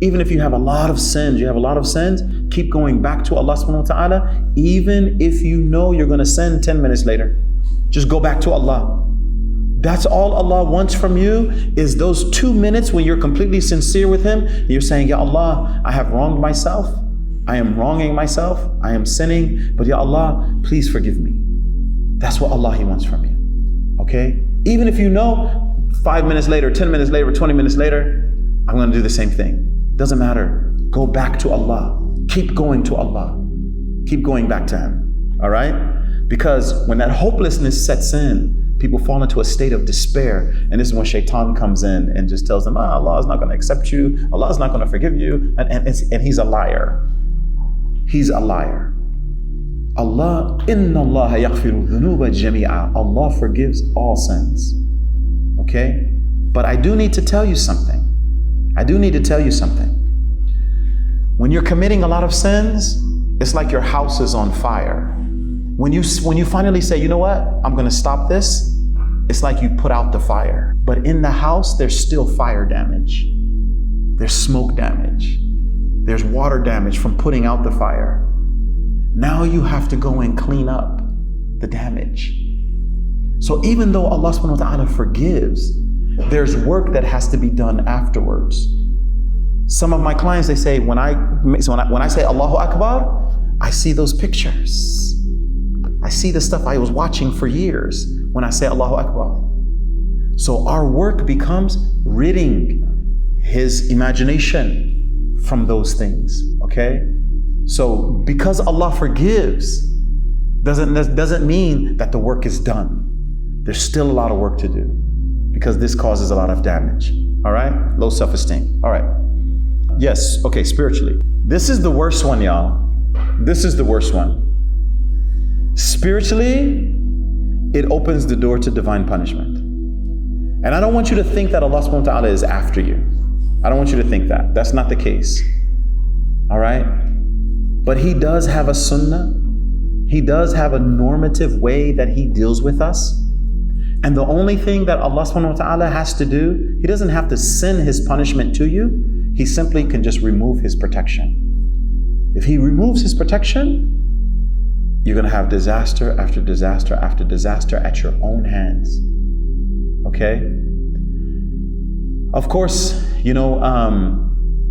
Even if you have a lot of sins, keep going back to Allah subhanahu wa ta'ala, even if you know you're going to sin 10 minutes later. Just go back to Allah. That's all Allah wants from you, is those 2 minutes when you're completely sincere with Him. You're saying, Ya Allah, I have wronged myself. I am wronging myself. I am sinning. But Ya Allah, please forgive me. That's what Allah, He wants from you. Okay? Even if you know 5 minutes later, 10 minutes later, 20 minutes later, I'm going to do the same thing. Doesn't matter. Go back to Allah. Keep going to Allah. Keep going back to Him. All right? Because when that hopelessness sets in, people fall into a state of despair. And this is when Shaitan comes in and just tells them, Allah is not going to accept you. Allah is not going to forgive you. And he's a liar. He's a liar. Allah, inna Allah yaghfiru dhunuba jami'a. Allah forgives all sins. Okay? But I do need to tell you something. When you're committing a lot of sins, it's like your house is on fire. When you finally say, you know what, I'm going to stop this, it's like you put out the fire. But in the house, there's still fire damage. There's smoke damage. There's water damage from putting out the fire. Now you have to go and clean up the damage. So even though Allah subhanahu wa ta'ala forgives, there's work that has to be done afterwards. Some of my clients, they say, when I say Allahu Akbar, I see those pictures. I see the stuff I was watching for years when I say Allahu Akbar. So our work becomes ridding his imagination from those things, okay? So because Allah forgives, doesn't mean that the work is done. There's still a lot of work to do because this causes a lot of damage, all right? Low self-esteem, all right. Yes, okay, spiritually. This is the worst one, y'all. This is the worst one. Spiritually, it opens the door to divine punishment. And I don't want you to think that Allah subhanahu wa ta'ala is after you. I don't want you to think that. That's not the case. All right? But He does have a sunnah. He does have a normative way that He deals with us. And the only thing that Allah subhanahu wa ta'ala has to do, He doesn't have to send His punishment to you. He simply can just remove His protection. If He removes His protection, you're going to have disaster after disaster after disaster at your own hands. Okay? Of course, you know,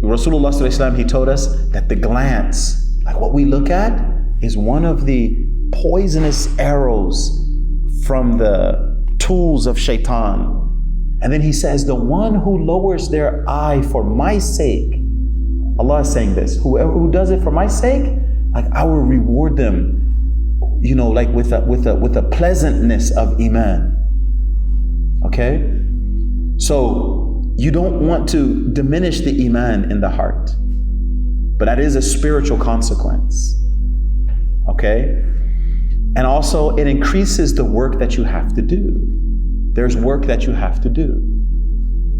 Rasulullah sallallahu alaihi wasallam, he told us that the glance, like what we look at, is one of the poisonous arrows from the tools of Shaitan. And then he says, the one who lowers their eye for my sake, Allah is saying this, whoever who does it for my sake, like I will reward them, you know, like with a pleasantness of Iman. Okay? So you don't want to diminish the Iman in the heart, but that is a spiritual consequence. Okay? And also it increases the work that you have to do. There's work that you have to do.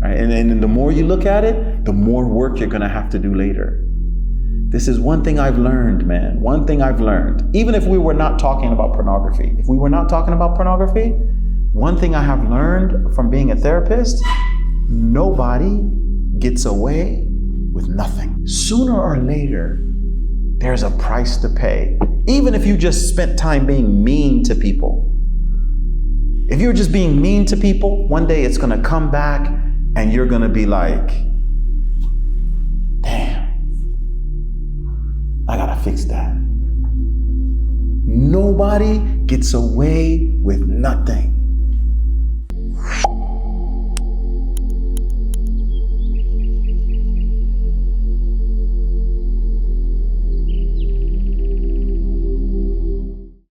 Right? And the more you look at it, the more work you're going to have to do later. This is one thing I've learned, man. One thing I've learned. Even if we were not talking about pornography. One thing I have learned from being a therapist, nobody gets away with nothing. Sooner or later, there's a price to pay. Even if you just spent time being mean to people. If you're just being mean to people, one day it's going to come back and you're going to be like, damn, I got to fix that. Nobody gets away with nothing.